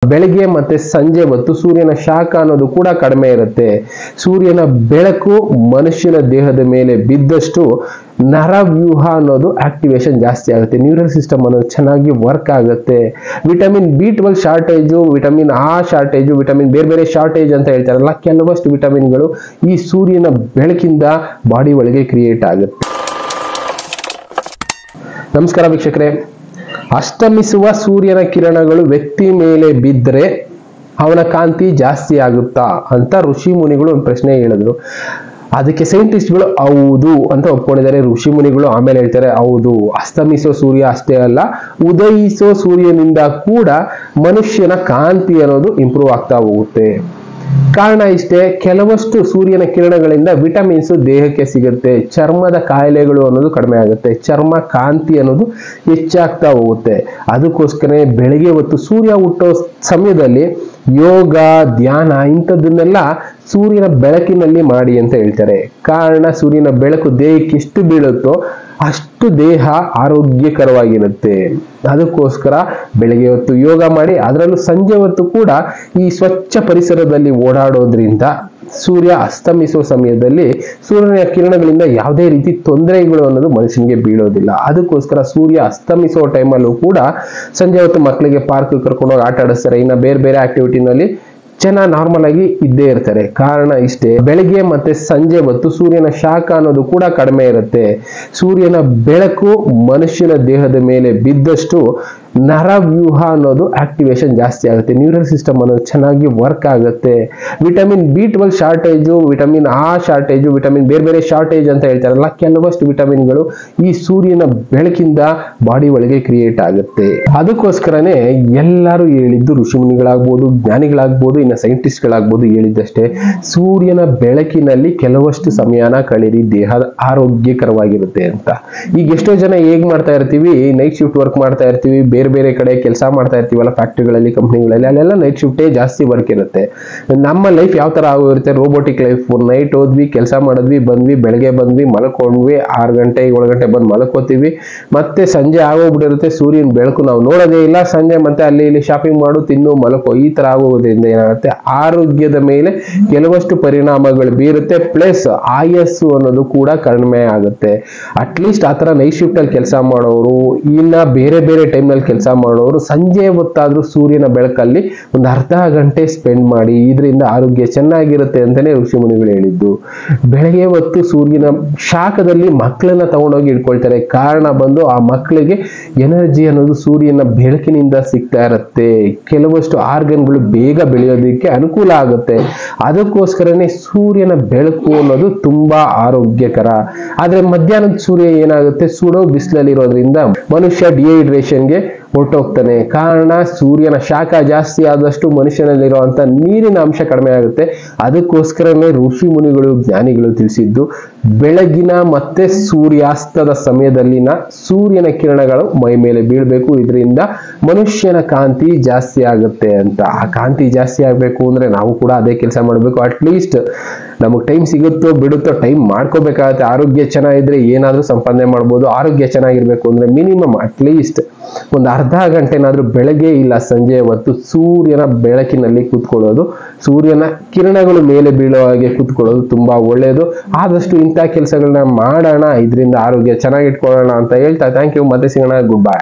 ಬೆಳಗ್ಗೆ ಮತ್ತೆ ಸಂಜೆ ಹೊತ್ತು ಸೂರ್ಯನ ಶಾಖ ಅನ್ನೋದು ಕೂಡ ಕಡಿಮೆ ಇರುತ್ತೆ. ಸೂರ್ಯನ ಬೆಳಕು ಮನುಷ್ಯನ ದೇಹದ ಮೇಲೆ ಬಿದ್ದಷ್ಟು ನರವ್ಯೂಹ ಅನ್ನೋದು ಆಕ್ಟಿವೇಶನ್ ಜಾಸ್ತಿ ಆಗುತ್ತೆ, ನ್ಯೂರಲ್ ಸಿಸ್ಟಮ್ ಅನ್ನೋದು ಚೆನ್ನಾಗಿ ವರ್ಕ್ ಆಗುತ್ತೆ. ವಿಟಮಿನ್ B12 ಶಾರ್ಟೇಜು, ವಿಟಮಿನ್ ಆ ಶಾರ್ಟೇಜು, ವಿಟಮಿನ್ ಬೇರೆ ಬೇರೆ ಶಾರ್ಟೇಜ್ ಅಂತ ಹೇಳ್ತಾರಲ್ಲ, ಕೆಲವಷ್ಟು ವಿಟಮಿನ್ಗಳು ಈ ಸೂರ್ಯನ ಬೆಳಕಿಂದ ಬಾಡಿ ಒಳಗೆ ಕ್ರಿಯೇಟ್ ಆಗುತ್ತೆ. ನಮಸ್ಕಾರ ವೀಕ್ಷಕರೇ, ಅಸ್ತಮಿಸುವ ಸೂರ್ಯನ ಕಿರಣಗಳು ವ್ಯಕ್ತಿ ಮೇಲೆ ಬಿದ್ದರೆ ಅವನ ಕಾಂತಿ ಜಾಸ್ತಿ ಆಗುತ್ತಾ ಅಂತ ಋಷಿ ಮುನಿಗಳು ಒಂದು ಪ್ರಶ್ನೆ ಹೇಳಿದ್ರು. ಅದಕ್ಕೆ ಸೈಂಟಿಸ್ಟ್ಗಳು ಹೌದು ಅಂತ ಒಪ್ಕೊಂಡಿದ್ದಾರೆ. ಋಷಿ ಮುನಿಗಳು ಆಮೇಲೆ ಹೇಳ್ತಾರೆ, ಹೌದು, ಅಸ್ತಮಿಸೋ ಸೂರ್ಯ ಅಷ್ಟೇ ಅಲ್ಲ, ಉದಯಿಸೋ ಸೂರ್ಯನಿಂದ ಕೂಡ ಮನುಷ್ಯನ ಕಾಂತಿ ಅನ್ನೋದು ಇಂಪ್ರೂವ್ ಆಗ್ತಾ ಹೋಗುತ್ತೆ. ಕಾರಣ ಇಷ್ಟೇ, ಕೆಲವಷ್ಟು ಸೂರ್ಯನ ಕಿರಣಗಳಿಂದ ವಿಟಮಿನ್ಸ್ ದೇಹಕ್ಕೆ ಸಿಗುತ್ತೆ, ಚರ್ಮದ ಕಾಯಿಲೆಗಳು ಅನ್ನೋದು ಕಡಿಮೆ ಆಗುತ್ತೆ, ಚರ್ಮ ಕಾಂತಿ ಅನ್ನೋದು ಹೆಚ್ಚಾಗ್ತಾ ಹೋಗುತ್ತೆ. ಅದಕ್ಕೋಸ್ಕರ ಬೆಳಗ್ಗೆ ಹೊತ್ತು ಸೂರ್ಯ ಹುಟ್ಟೋ ಸಮಯದಲ್ಲಿ ಯೋಗ, ಧ್ಯಾನ ಇಂಥದ್ದನ್ನೆಲ್ಲ ಸೂರ್ಯನ ಬೆಳಕಿನಲ್ಲಿ ಮಾಡಿ ಅಂತ ಹೇಳ್ತಾರೆ. ಕಾರಣ ಸೂರ್ಯನ ಬೆಳಕು ದೇಹಕ್ಕೆ ಎಷ್ಟು ಬೀಳುತ್ತೋ ಅಷ್ಟು ದೇಹ ಆರೋಗ್ಯಕರವಾಗಿರುತ್ತೆ. ಅದಕ್ಕೋಸ್ಕರ ಬೆಳಗ್ಗೆ ಹೊತ್ತು ಯೋಗ ಮಾಡಿ, ಅದರಲ್ಲೂ ಸಂಜೆ ಹೊತ್ತು ಕೂಡ ಈ ಸ್ವಚ್ಛ ಪರಿಸರದಲ್ಲಿ ಓಡಾಡೋದ್ರಿಂದ ಸೂರ್ಯ ಅಸ್ತಮಿಸುವ ಸಮಯದಲ್ಲಿ ಸೂರ್ಯನ ಕಿರಣಗಳಿಂದ ಯಾವುದೇ ರೀತಿ ತೊಂದರೆಗಳು ಅನ್ನೋದು ಮನುಷ್ಯನಿಗೆ ಬೀಳೋದಿಲ್ಲ. ಅದಕ್ಕೋಸ್ಕರ ಸೂರ್ಯ ಅಸ್ತಮಿಸುವ ಟೈಮಲ್ಲೂ ಕೂಡ ಸಂಜೆ ಹೊತ್ತು ಮಕ್ಕಳಿಗೆ ಪಾರ್ಕ್ ಕರ್ಕೊಂಡೋಗಿ ಆಟ ಆಡಿಸ್ತಾರೆ, ಇನ್ನು ಬೇರೆ ಬೇರೆ ಆಕ್ಟಿವಿಟಿನಲ್ಲಿ ಜನ ನಾರ್ಮಲ್ ಆಗಿ ಇದ್ದೇ ಇರ್ತಾರೆ. ಕಾರಣ ಇಷ್ಟೇ, ಬೆಳಗ್ಗೆ ಮತ್ತೆ ಸಂಜೆ ಹೊತ್ತು ಸೂರ್ಯನ ಶಾಖ ಅನ್ನೋದು ಕೂಡ ಕಡಿಮೆ ಇರುತ್ತೆ. ಸೂರ್ಯನ ಬೆಳಕು ಮನುಷ್ಯನ ದೇಹದ ಮೇಲೆ ಬಿದ್ದಷ್ಟು ನರವ್ಯೂಹ ಅನ್ನೋದು ಆಕ್ಟಿವೇಶನ್ ಜಾಸ್ತಿ ಆಗುತ್ತೆ, ನ್ಯೂರಲ್ ಸಿಸ್ಟಮ್ ಅನ್ನೋದು ಚೆನ್ನಾಗಿ ವರ್ಕ್ ಆಗುತ್ತೆ. ವಿಟಮಿನ್ B12 ಶಾರ್ಟೇಜು, ವಿಟಮಿನ್ ಆ ಶಾರ್ಟೇಜು, ವಿಟಮಿನ್ ಬೇರೆ ಬೇರೆ ಶಾರ್ಟೇಜ್ ಅಂತ ಹೇಳ್ತಾರಲ್ಲ, ಕೆಲವಷ್ಟು ವಿಟಮಿನ್ಗಳು ಈ ಸೂರ್ಯನ ಬೆಳಕಿಂದ ಬಾಡಿ ಒಳಗೆ ಕ್ರಿಯೇಟ್ ಆಗುತ್ತೆ. ಅದಕ್ಕೋಸ್ಕರನೇ ಎಲ್ಲರೂ ಹೇಳಿದ್ದು, ಋಷಿಮುನಿಗಳಾಗ್ಬೋದು, ಜ್ಞಾನಿಗಳಾಗ್ಬೋದು, ಇನ್ನು ಸೈಂಟಿಸ್ಟ್ಗಳಾಗ್ಬೋದು, ಹೇಳಿದ್ದಷ್ಟೇ, ಸೂರ್ಯನ ಬೆಳಕಿನಲ್ಲಿ ಕೆಲವಷ್ಟು ಸಮಯನ ಕಳೀರಿ, ದೇಹ ಆರೋಗ್ಯಕರವಾಗಿರುತ್ತೆ ಅಂತ. ಈಗ ಎಷ್ಟೋ ಜನ ಹೇಗ್ ಮಾಡ್ತಾ ಇರ್ತೀವಿ, ನೈಟ್ ಶಿಫ್ಟ್ ವರ್ಕ್ ಮಾಡ್ತಾ ಇರ್ತೀವಿ, ಬೇರೆ ಬೇರೆ ಕಡೆ ಕೆಲಸ ಮಾಡ್ತಾ ಇರ್ತೀವಲ್ಲ, ಫ್ಯಾಕ್ಟ್ರಿಗಳಲ್ಲಿ, ಕಂಪ್ನಿಗಳಲ್ಲಿ, ಅಲ್ಲೆಲ್ಲ ನೈಟ್ ಶಿಫ್ಟೇ ಜಾಸ್ತಿ ವರ್ಕ್ ಇರುತ್ತೆ. ನಮ್ಮ ಲೈಫ್ ಯಾವ ತರ ಆಗೋಗಿರುತ್ತೆ, ರೋಬೋಟಿಕ್ ಲೈಫ್. ನೈಟ್ ಹೋದ್ವಿ, ಕೆಲಸ ಮಾಡಿದ್ವಿ, ಬಂದ್ವಿ, ಬೆಳಗ್ಗೆ ಬಂದ್ವಿ, ಮಲ್ಕೊಂಡ್ವಿ, 6 ಗಂಟೆ 7 ಗಂಟೆ ಬಂದು ಮಲ್ಕೋತೀವಿ, ಮತ್ತೆ ಸಂಜೆ ಆಗೋಗ್ಬಿಟ್ಟಿರುತ್ತೆ, ಸೂರ್ಯನ ಬೆಳಕು ನಾವು ನೋಡೋದೇ ಇಲ್ಲ. ಸಂಜೆ ಮತ್ತೆ ಅಲ್ಲಿ ಇಲ್ಲಿ ಶಾಪಿಂಗ್ ಮಾಡು, ತಿನ್ನು, ಮಲ್ಕೋ, ಈ ತರ ಆಗೋದ್ರಿಂದ ಏನಾಗುತ್ತೆ, ಆರೋಗ್ಯದ ಮೇಲೆ ಕೆಲವಷ್ಟು ಪರಿಣಾಮಗಳು ಬೀರುತ್ತೆ. ಪ್ಲಸ್ ಆಯಸ್ಸು ಅನ್ನೋದು ಕೂಡ ಕಡಿಮೆ ಆಗುತ್ತೆ. ಅಟ್ಲೀಸ್ಟ್ ಆ ತರ ನೈಟ್ ಶಿಫ್ಟ್ ಅಲ್ಲಿ ಕೆಲಸ ಮಾಡೋರು, ಇನ್ನ ಬೇರೆ ಬೇರೆ ಟೈಮ್ ನಲ್ಲಿ ಕೆಲಸ ಮಾಡೋರು ಸಂಜೆ ಹೊತ್ತಾದ್ರೂ ಸೂರ್ಯನ ಬೆಳಕಲ್ಲಿ ಒಂದು ಅರ್ಧ ಗಂಟೆ ಸ್ಪೆಂಡ್ ಮಾಡಿ, ಇದರಿಂದ ಆರೋಗ್ಯ ಚೆನ್ನಾಗಿರುತ್ತೆ ಅಂತಾನೆ ಋಷಿ ಮುನಿಗಳು ಹೇಳಿದ್ದು. ಬೆಳಗ್ಗೆ ಹೊತ್ತು ಸೂರ್ಯನ ಶಾಖದಲ್ಲಿ ಮಕ್ಕಳನ್ನ ತಗೊಂಡೋಗಿ ಇಟ್ಕೊಳ್ತಾರೆ. ಕಾರಣ ಬಂದು ಆ ಮಕ್ಕಳಿಗೆ ಎನರ್ಜಿ ಅನ್ನೋದು ಸೂರ್ಯನ ಬೆಳಕಿನಿಂದ ಸಿಗ್ತಾ ಇರುತ್ತೆ, ಕೆಲವಷ್ಟು ಆರ್ಗನ್ಗಳು ಬೇಗ ಬೆಳೆಯೋದಕ್ಕೆ ಅನುಕೂಲ ಆಗುತ್ತೆ. ಅದಕ್ಕೋಸ್ಕರನೇ ಸೂರ್ಯನ ಬೆಳಕು ಅನ್ನೋದು ತುಂಬಾ ಆರೋಗ್ಯಕರ. ಆದ್ರೆ ಮಧ್ಯಾಹ್ನದ ಸೂರ್ಯ ಏನಾಗುತ್ತೆ, ಸುಡೋ ಬಿಸಿಲಲ್ಲಿ ಇರೋದ್ರಿಂದ ಮನುಷ್ಯ ಡಿಹೈಡ್ರೇಷನ್ಗೆ ಹೊರಟೋಗ್ತಾನೆ. ಕಾರಣ ಸೂರ್ಯನ ಶಾಖ ಜಾಸ್ತಿ ಆದಷ್ಟು ಮನುಷ್ಯನಲ್ಲಿರುವಂತ ನೀರಿನ ಅಂಶ ಕಡಿಮೆ ಆಗುತ್ತೆ. ಅದಕ್ಕೋಸ್ಕರನೇ ಋಷಿ ಮುನಿಗಳು, ಜ್ಞಾನಿಗಳು ತಿಳಿಸಿದ್ದು, ಬೆಳಗಿನ ಮತ್ತೆ ಸೂರ್ಯಾಸ್ತದ ಸಮಯದಲ್ಲಿನ ಸೂರ್ಯನ ಕಿರಣಗಳು ಮೈ ಮೇಲೆ ಬೀಳ್ಬೇಕು, ಇದರಿಂದ ಮನುಷ್ಯನ ಕಾಂತಿ ಜಾಸ್ತಿ ಆಗುತ್ತೆ ಅಂತ. ಆ ಕಾಂತಿ ಜಾಸ್ತಿ ಆಗ್ಬೇಕು ಅಂದ್ರೆ ನಾವು ಕೂಡ ಅದೇ ಕೆಲಸ ಮಾಡಬೇಕು. ಅಟ್ಲೀಸ್ಟ್ ನಮಗೆ ಟೈಮ್ ಸಿಗುತ್ತೋ ಬಿಡುತ್ತೋ ಟೈಮ್ ಮಾಡ್ಕೋಬೇಕಾಗತ್ತೆ. ಆರೋಗ್ಯ ಚೆನ್ನಾಗಿದ್ರೆ ಏನಾದ್ರೂ ಸಂಪಾದನೆ ಮಾಡ್ಬೋದು. ಆರೋಗ್ಯ ಚೆನ್ನಾಗಿರ್ಬೇಕು ಅಂದ್ರೆ ಮಿನಿಮಮ್ ಅಟ್ಲೀಸ್ಟ್ ಒಂದು ಅರ್ಧ ಗಂಟೆನಾದ್ರೂ ಬೆಳಗ್ಗೆ ಇಲ್ಲ ಸಂಜೆ ಹೊತ್ತು ಸೂರ್ಯನ ಬೆಳಕಿನಲ್ಲಿ ಕೂತ್ಕೊಳ್ಳೋದು, ಸೂರ್ಯನ ಕಿರಣಗಳು ಮೇಲೆ ಬೀಳೋ ಹಾಗೆ ಕೂತ್ಕೊಳ್ಳೋದು ತುಂಬಾ ಒಳ್ಳೆಯದು. ಆದಷ್ಟು ಇಂಥ ಕೆಲಸಗಳನ್ನ ಮಾಡೋಣ, ಇದರಿಂದ ಆರೋಗ್ಯ ಚೆನ್ನಾಗಿಟ್ಕೊಳ್ಳೋಣ ಅಂತ ಹೇಳ್ತಾ ಥ್ಯಾಂಕ್ ಯು. ಮತ್ತೆ ಸಿಗೋಣ. Good by.